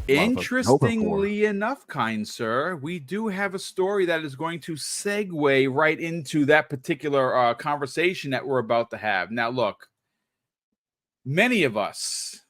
A lot of us been hoping for. Interestingly enough, kind sir, we do have a story that is going to segue right into that particular conversation that we're about to have. Now, look, many of us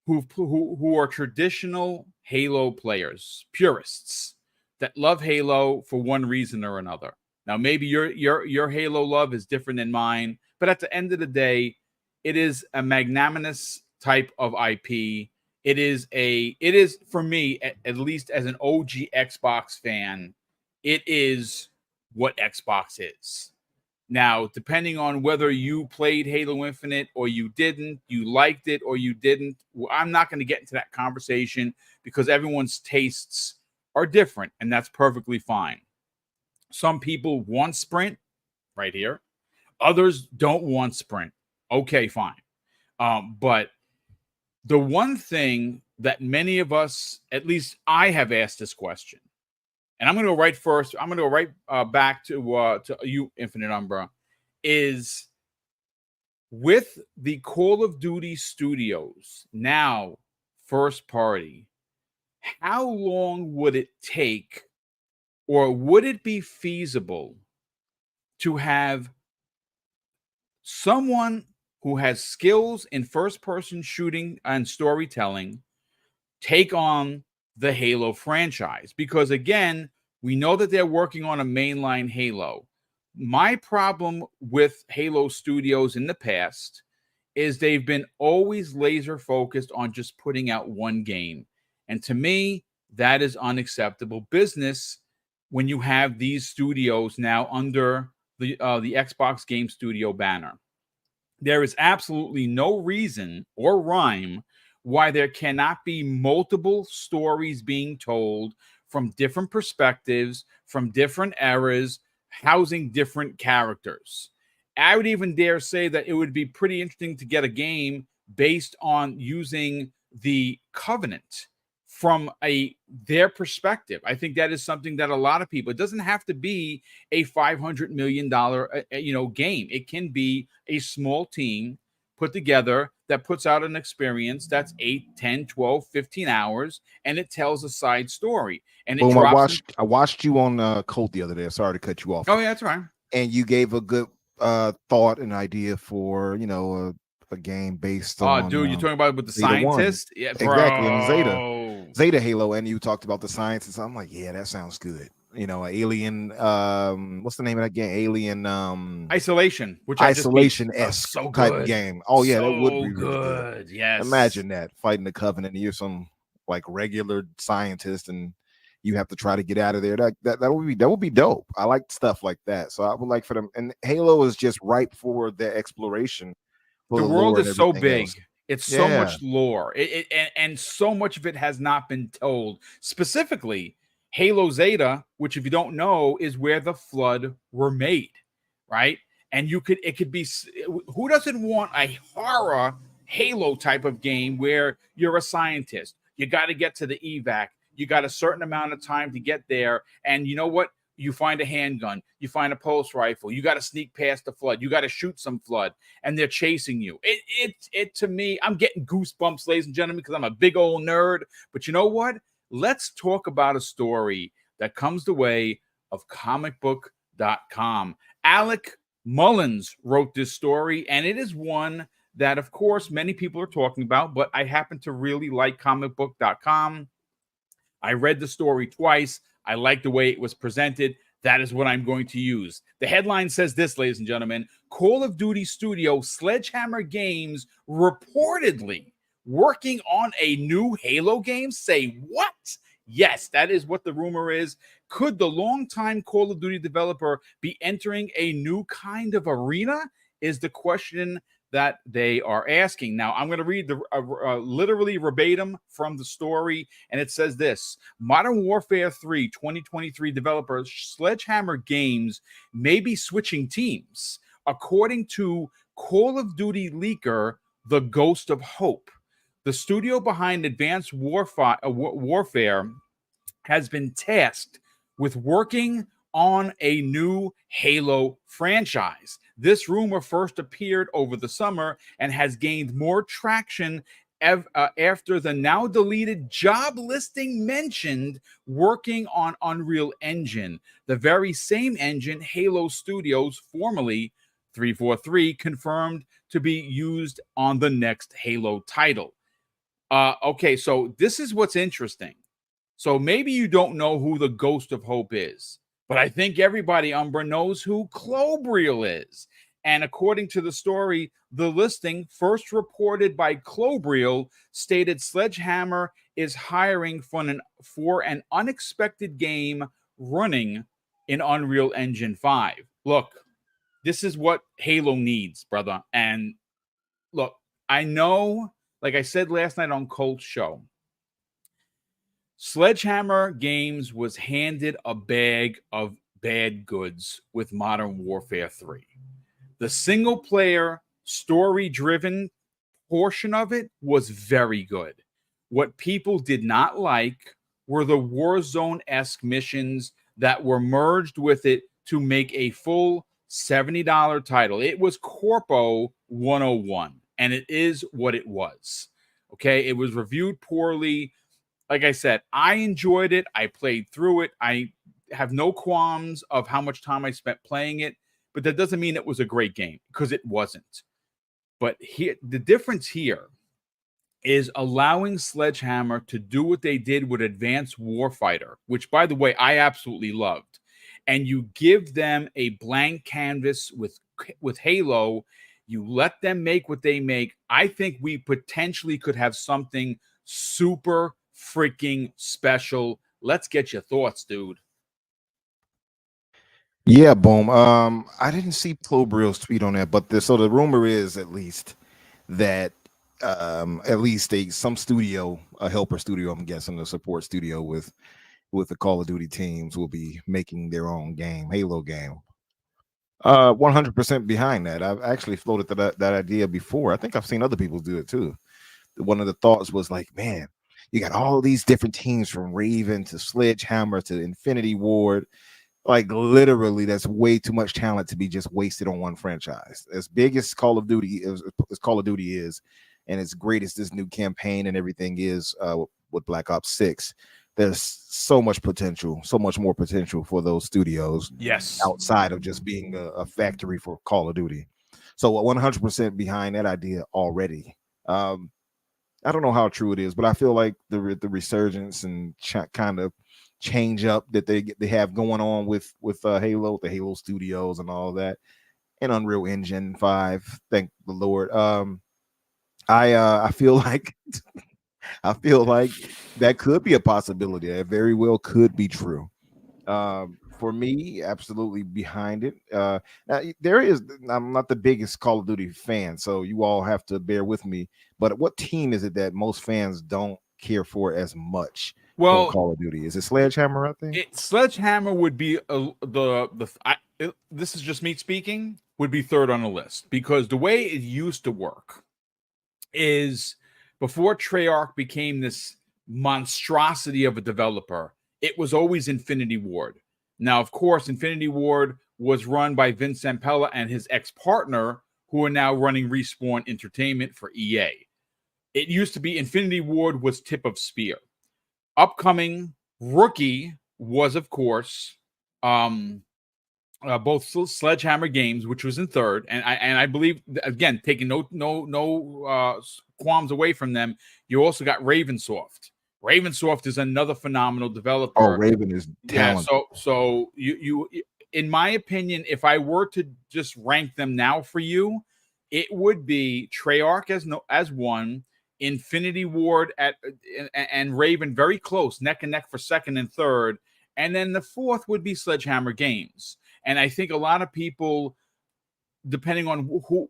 who are traditional Halo players, purists that love Halo for one reason or another. Now, maybe your Halo love is different than mine, but at the end of the day, it is a magnanimous type of IP. It is for me, at least as an OG Xbox fan, it is what Xbox is. Now, depending on whether you played Halo Infinite or you didn't, you liked it or you didn't, I'm not going to get into that conversation because everyone's tastes are different, and that's perfectly fine. Some people want Sprint right here, others don't want Sprint. Okay, fine. But the one thing that many of us, at least I have asked this question, and I'm going to go right first. I'm going to go right back to you, Infinite Umbra, is with the Call of Duty Studios now first party. How long would it take, or would it be feasible to have someone who has skills in first-person shooting and storytelling take on the Halo franchise? Because again, we know that they're working on a mainline Halo. My problem with Halo Studios in the past is they've been always laser focused on just putting out one game. And to me, that is unacceptable business when you have these studios now under the Xbox Game Studio banner. There is absolutely no reason or rhyme why there cannot be multiple stories being told from different perspectives, from different eras, housing different characters. I would even dare say that it would be pretty interesting to get a game based on using the Covenant from their perspective. I think that is something that a lot of people, it doesn't have to be a $500 million game. It can be a small team put together that puts out an experience that's 8, 10, 12, 15 hours, and it tells a side story. And it Boom! drops I watched you on Colt the other day. Sorry to cut you off. Oh, yeah, that's right. And you gave a good thought and idea for a game based on dude, you're talking about with the Zeta 1. scientist? Yeah, Exactly, on bro. Zeta Halo, and you talked about the scientists. I'm like, yeah, that sounds good. Alien. What's the name of that game? Alien. Isolation, which Isolation I esque so type good. game. Oh yeah, that would So be really good. good. Yes. Imagine that fighting the Covenant, and you're some like regular scientist, and you have to try to get out of there. That would be dope. I like stuff like that. So I would like for them. And Halo is just ripe for the exploration. For The the world lore and is so everything big. else. It's so Yeah. much lore. And so much of it has not been told. Specifically, Halo Zeta, which if you don't know, is where the Flood were made, right? And it could be, who doesn't want a horror Halo type of game where you're a scientist? You got to get to the evac. You got a certain amount of time to get there. And you know what? You find a handgun, you find a pulse rifle, you got to sneak past the Flood, you got to shoot some Flood, and they're chasing you. It to me, I'm getting goosebumps, ladies and gentlemen, because I'm a big old nerd. But you know what? Let's talk about a story that comes the way of comicbook.com. Alec Mullins wrote this story, and it is one that, of course, many people are talking about, but I happen to really like comicbook.com. I read the story twice. I like the way it was presented. That is what I'm going to use. The headline says this, ladies and gentlemen: Call of Duty studio Sledgehammer Games reportedly working on a new Halo game. Say what? Yes, that is what the rumor is. Could the longtime Call of Duty developer be entering a new kind of arena? Is the question that they are asking. Now, I'm going to read the literally verbatim from the story, and it says this: Modern Warfare 3 2023 developer Sledgehammer Games may be switching teams, according to Call of Duty leaker The Ghost of Hope. The studio behind Advanced Warfare has been tasked with working on a new Halo franchise. This rumor first appeared over the summer and has gained more traction after the now deleted job listing mentioned working on Unreal Engine, the very same engine Halo Studios, formerly 343, confirmed to be used on the next Halo title. Okay, so this is what's interesting. So maybe you don't know who the Ghost of Hope is, but I think everybody, Umbra, knows who Clobriel is. And according to the story, the listing, first reported by Clobriel, stated Sledgehammer is hiring for an unexpected game running in Unreal Engine 5. Look, this is what Halo needs, brother. And look, I know, like I said last night on Colt's show, Sledgehammer Games was handed a bag of bad goods with Modern Warfare 3. The single player, story driven portion of it was very good. What people did not like were the Warzone esque missions that were merged with it to make a full $70 title. It was Corpo 101, and it is what it was. Okay, it was reviewed poorly. Like I said, I enjoyed it. I played through it. I have no qualms of how much time I spent playing it, but that doesn't mean it was a great game, because it wasn't. But here, the difference here is allowing Sledgehammer to do what they did with Advanced Warfighter, which, by the way, I absolutely loved. And you give them a blank canvas with Halo. You let them make what they make. I think we potentially could have something super freaking special. Let's get your thoughts, dude. Yeah, boom. I didn't see Clobriel's tweet on that, but so the rumor is at least that at least some studio, a helper studio, I'm guessing a support studio with the Call of Duty teams, will be making their own game, Halo game. 100% behind that. I've actually floated that idea before. I think I've seen other people do it too. One of the thoughts was like, man, you got all these different teams from Raven to Sledgehammer to Infinity Ward. Like literally, that's way too much talent to be just wasted on one franchise. As big as Call of Duty as Call of Duty is, and as great as this new campaign and everything is with Black Ops 6, there's so much potential, so much more potential for those studios. Yes. Outside of just being a factory for Call of Duty. So 100% behind that idea already. I don't know how true it is, but I feel like the resurgence and kind of change up that they have going on with Halo, the Halo Studios and all that, and Unreal Engine 5. Thank the Lord. I feel like I feel like that could be a possibility. It very well could be true. For me, absolutely behind it. There is. I'm not the biggest Call of Duty fan, so you all have to bear with me. But what team is it that most fans don't care for as much? Well, Call of Duty, is it Sledgehammer? I think Sledgehammer would be this is just me speaking, would be third on the list, because the way it used to work is before Treyarch became this monstrosity of a developer, it was always Infinity Ward. Now, of course, Infinity Ward was run by Vince Zampella and his ex-partner, who are now running Respawn Entertainment for EA. It used to be Infinity Ward was tip of spear. Upcoming rookie was, of course, both Sledgehammer Games, which was in third, and I believe, again, taking no qualms away from them, you also got Ravensoft. Ravensoft is another phenomenal developer. Oh, Raven is talented. Yeah, so you in my opinion, if I were to just rank them now for you, it would be Treyarch as one, Infinity Ward and Raven very close, neck and neck for second and third, and then the fourth would be Sledgehammer Games. And I think a lot of people, depending on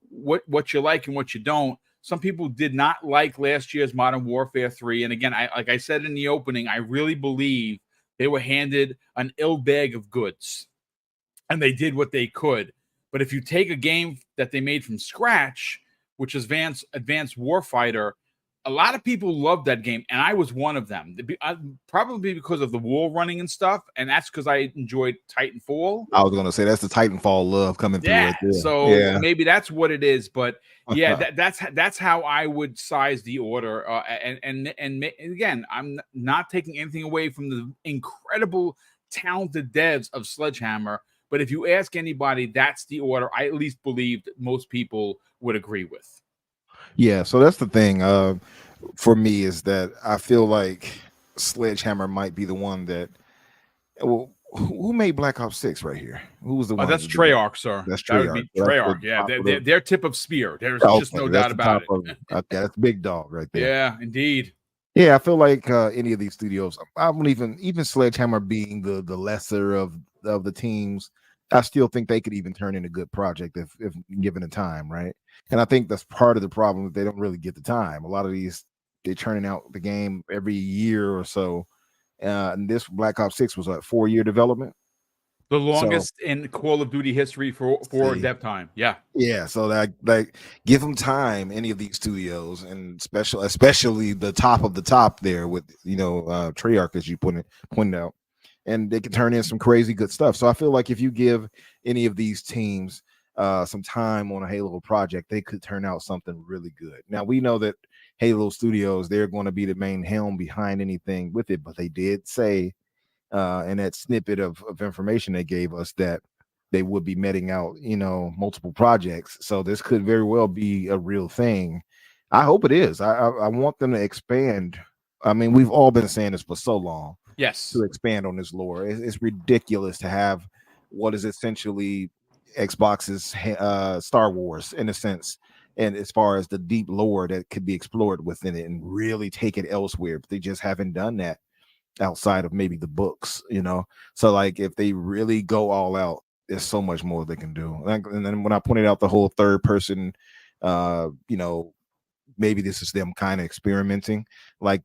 what you like and what you don't, some people did not like last year's Modern Warfare 3. And again, like I said in the opening, I really believe they were handed an ill bag of goods, and they did what they could. But if you take a game that they made from scratch, which is Advanced Warfighter, a lot of people loved that game, and I was one of them. Probably because of the wall running and stuff, and that's because I enjoyed Titanfall. I was gonna say that's the Titanfall love coming through Yeah, right there. so Yeah. maybe that's what it is. But yeah, that's how I would size the order. And again, I'm not taking anything away from the incredible, talented devs of Sledgehammer. But if you ask anybody, that's the order I at least believed most people would agree with. Yeah, so that's the thing. For me is that I feel like Sledgehammer might be the one that. Well, who made Black Ops 6 right here? Who was the one? That's Treyarch, sir. That's That would Treyarch. be So that's the Treyarch. Yeah, top of the. their tip of spear. There's just Okay, no that's doubt the about top it. of. Okay, that's big dog right there. Yeah, indeed. Yeah, I feel like any of these studios, I won't even Sledgehammer being the lesser of the teams, I still think they could even turn in a good project if given the time, right? And I think that's part of the problem that they don't really get the time. A lot of these they're churning out the game every year or so. And this Black Ops 6 was like 4-year development. The So longest in Call of Duty history for see, dev time. Yeah. yeah, so that like give them time, any of these studios, and especially the top of the top there with Treyarch, as you pointed out, and they can turn in some crazy good stuff. So I feel like if you give any of these teams some time on a Halo project, they could turn out something really good. Now we know that Halo Studios, they're going to be the main helm behind anything with it, but they did say in that snippet of information they gave us that they would be meting out, multiple projects. So this could very well be a real thing. I hope it is. I want them to expand. I mean, we've all been saying this for so long. Yes. To expand on this lore, it's ridiculous to have what is essentially Xbox's Star Wars in a sense, and as far as the deep lore that could be explored within it and really take it elsewhere. But they just haven't done that outside of maybe the books, So like if they really go all out, there's so much more they can do. And then when I pointed out the whole third person, uh, you know, maybe this is them kind of experimenting. Like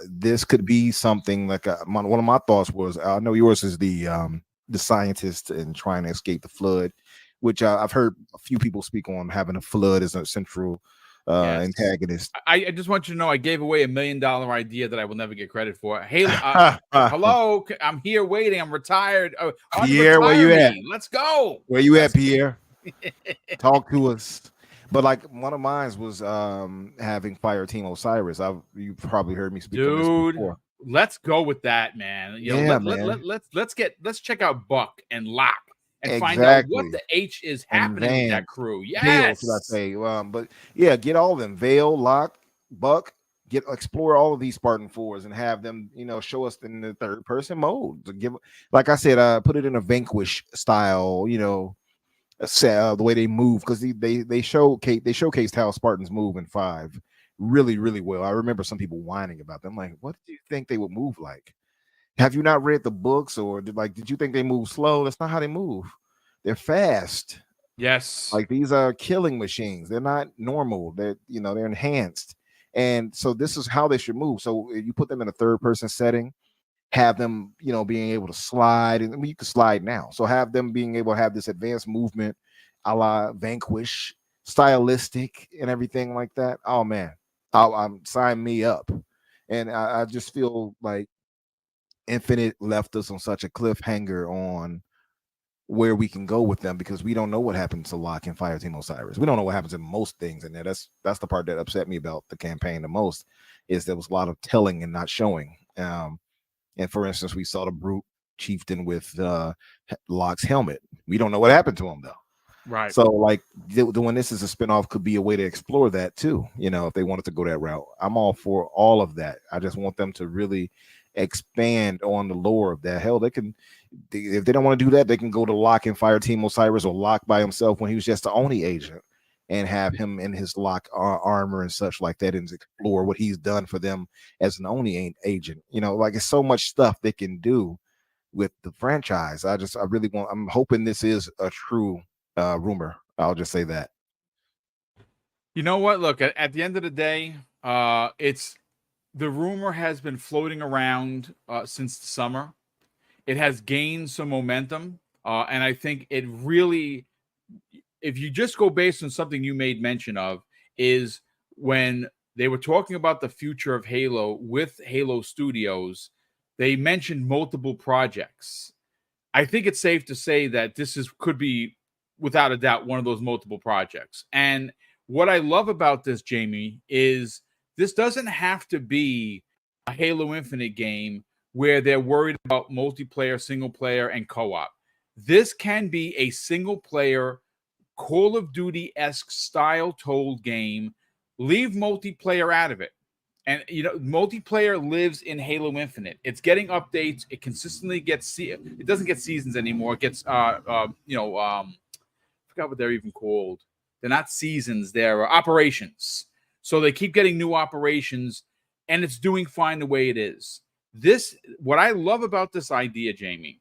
this could be something like one of my thoughts was, I know yours is the scientist and trying to escape the flood, which I've heard a few people speak on having a flood as a central Yes. antagonist. I just want you to know I gave away $1 million idea that I will never get credit for. Hey, hello, I'm here waiting. I'm retired. Pierre, where you at? Let's go. Where you at, Pierre? Talk to us. But like one of mine was having Fire Team Osiris. You've probably heard me speak on this before. Let's go with that, man. Man. Let's check out Buck and Locke and find out what the H is happening with that crew. Yes, should I say? But yeah, get all of them. Vale, Locke, Buck. Explore all of these Spartan 4s and have them, show us in the third person mode. To give, like I said, put it in a Vanquish style, the way they move, because they showcased how Spartans move in 5 really, really well. I remember some people whining about them. Like, what do you think they would move like? Have you not read the books, or did you think they move slow? That's not how they move. They're fast. Yes. Like these are killing machines. They're not normal. They're enhanced. And so this is how they should move. So you put them in a third person setting, have them, being able to slide, and I mean, you can slide now. So have them being able to have this advanced movement, a la Vanquish, stylistic, and everything like that. Oh man, I'm sign me up. And I just feel like Infinite left us on such a cliffhanger on where we can go with them, because we don't know what happens to Locke and Fireteam Osiris. We don't know what happens in most things in there. That's the part that upset me about the campaign the most, is there was a lot of telling and not showing. And for instance, we saw the Brute Chieftain with Locke's helmet. We don't know what happened to him though. Right. So like when this is a spinoff, could be a way to explore that too. If they wanted to go that route, I'm all for all of that. I just want them to really expand on the lore of that. Hell, if they don't want to do that, they can go to Locke and Fireteam Osiris, or Locke by himself when he was just the Oni agent, and have him in his Locke armor and such like that, and explore what he's done for them as an Oni agent. Like it's so much stuff they can do with the franchise. I'm hoping this is a true rumor. I'll just say that. You know what? Look, at the end of the day, it's the rumor has been floating around since the summer. It has gained some momentum, and I think it really, if you just go based on something you made mention of, is when they were talking about the future of Halo with Halo Studios. They mentioned multiple projects. I think it's safe to say that this could be, without a doubt, one of those multiple projects. And what I love about this, Jamie, is this doesn't have to be a Halo Infinite game where they're worried about multiplayer, single player, and co-op. This can be a single player Call of Duty-esque style told game. Leave multiplayer out of it. And multiplayer lives in Halo Infinite. It's getting updates. It consistently gets it doesn't get seasons anymore. It gets I forgot what they're even called. They're not seasons, they're operations. So they keep getting new operations, and it's doing fine the way it is. What I love about this idea, Jamie,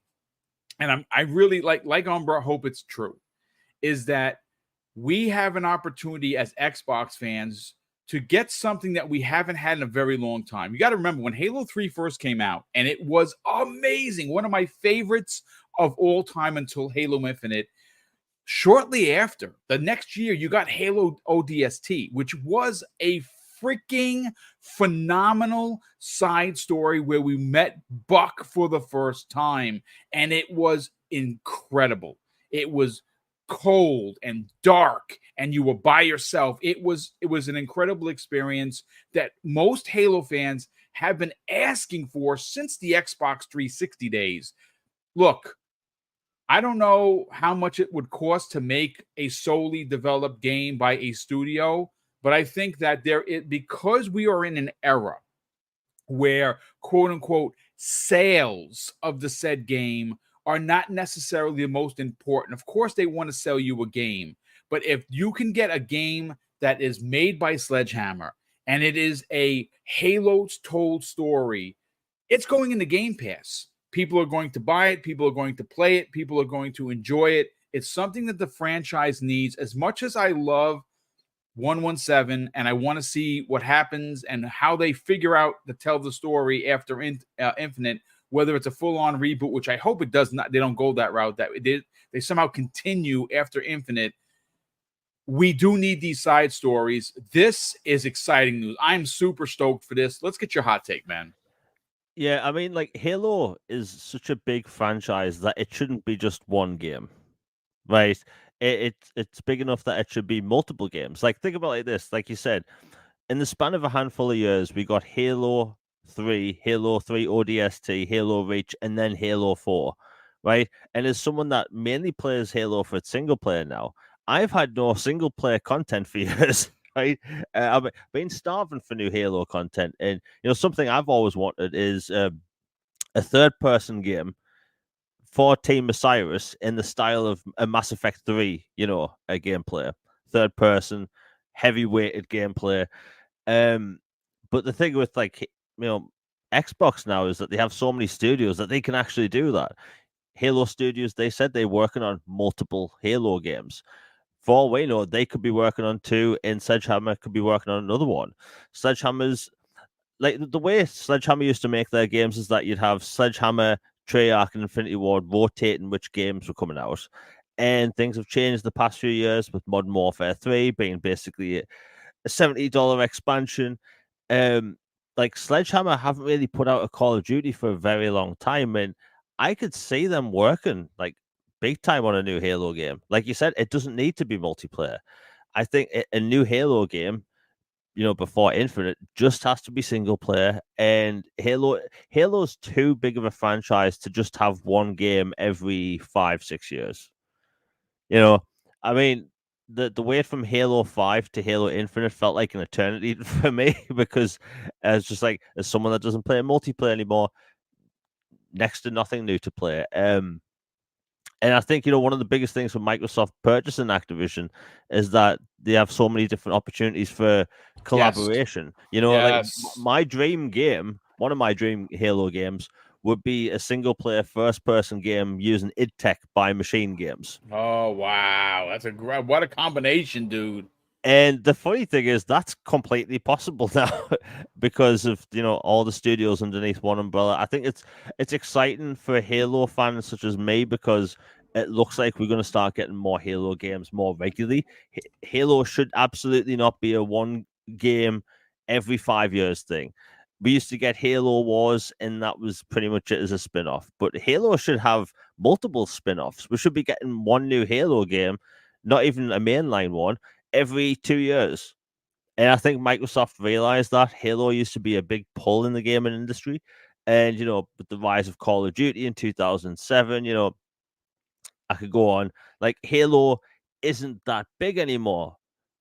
and I really like Umbra, hope it's true, is that we have an opportunity as Xbox fans to get something that we haven't had in a very long time. You got to remember when Halo 3 first came out, and it was amazing, one of my favorites of all time until Halo Infinite. Shortly after, the next year, you got Halo ODST, which was a freaking phenomenal side story where we met Buck for the first time, and it was incredible. It was cold and dark, and you were by yourself. It was an incredible experience that most Halo fans have been asking for since the Xbox 360 days. Look, I don't know how much it would cost to make a solely developed game by a studio, but I think that because we are in an era where quote unquote sales of the said game are not necessarily the most important. Of course, they want to sell you a game, but if you can get a game that is made by Sledgehammer and it is a Halo's told story, it's going into Game Pass. People are going to buy it. People are going to play it. People are going to enjoy it. It's something that the franchise needs. As much as I love 117 and I want to see what happens and how they figure out to tell the story after Infinite, whether it's a full-on reboot, which I hope it does not, they don't go that route, that they somehow continue after Infinite. We do need these side stories. This is exciting news. I'm super stoked for this. Let's get your hot take, man. Yeah, I mean, like, Halo is such a big franchise that it shouldn't be just one game, right? It's big enough that it should be multiple games. Like, think about it like this. Like you said, in the span of a handful of years, we got Halo 3, Halo 3 ODST, Halo Reach, and then Halo 4, right? And as someone that mainly plays Halo for its single player now, I've had no single player content for years. Right, I've been starving for new Halo content, and something I've always wanted is a third-person game for Team Osiris in the style of a Mass Effect 3, a gameplay, third-person, heavy-weighted gameplay. But the thing with Xbox now is that they have so many studios that they can actually do that. Halo Studios, they said they're working on multiple Halo games. For all we know, they could be working on 2, and Sledgehammer could be working on another one. Sledgehammer's like the way Sledgehammer used to make their games is that you'd have Sledgehammer, Treyarch, and Infinity Ward rotating which games were coming out. And things have changed the past few years with Modern Warfare 3 being basically a $70 expansion. Like Sledgehammer haven't really put out a Call of Duty for a very long time, and I could see them working like big time on a new Halo game. Like you said, it doesn't need to be multiplayer. I think a new Halo game, before Infinite, just has to be single player. And Halo's too big of a franchise to just have one game every 5-6 years. I mean, the wait from Halo 5 to Halo Infinite felt like an eternity for me because it's just like, as someone that doesn't play multiplayer anymore, next to nothing new to play. And I think, one of the biggest things for Microsoft purchasing Activision is that they have so many different opportunities for collaboration. Yes. Like my dream game, one of my dream Halo games would be a single player first person game using id Tech by Machine Games. Oh, wow. That's what a combination, dude. And the funny thing is that's completely possible now because of all the studios underneath one umbrella. I think it's exciting for Halo fans such as me because it looks like we're going to start getting more Halo games more regularly. Halo should absolutely not be a one game every 5 years thing. We used to get Halo Wars, and that was pretty much it as a spin-off. But Halo should have multiple spin-offs. We should be getting one new Halo game, not even a mainline one, every 2 years. And I think Microsoft realized that Halo used to be a big pull in the gaming industry. And, with the rise of Call of Duty in 2007, I could go on. Like, Halo isn't that big anymore,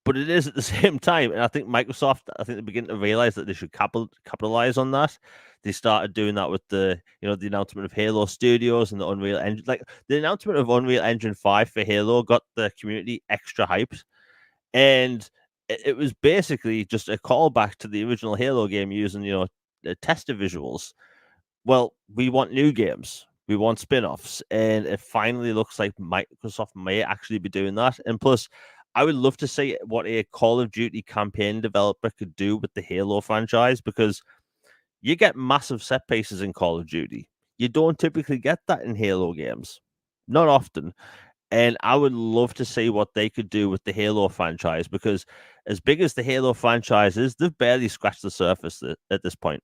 but it is at the same time. And I think Microsoft, they begin to realize that they should capitalize on that. They started doing that with the announcement of Halo Studios and the Unreal Engine. Like, the announcement of Unreal Engine 5 for Halo got the community extra hyped. And it was basically just a callback to the original Halo game using, the tester visuals. Well, we want new games. We want spin-offs. And it finally looks like Microsoft may actually be doing that. And plus, I would love to see what a Call of Duty campaign developer could do with the Halo franchise, because you get massive set pieces in Call of Duty. You don't typically get that in Halo games. Not often. And I would love to see what they could do with the Halo franchise, because as big as the Halo franchise is, they've barely scratched the surface at this point.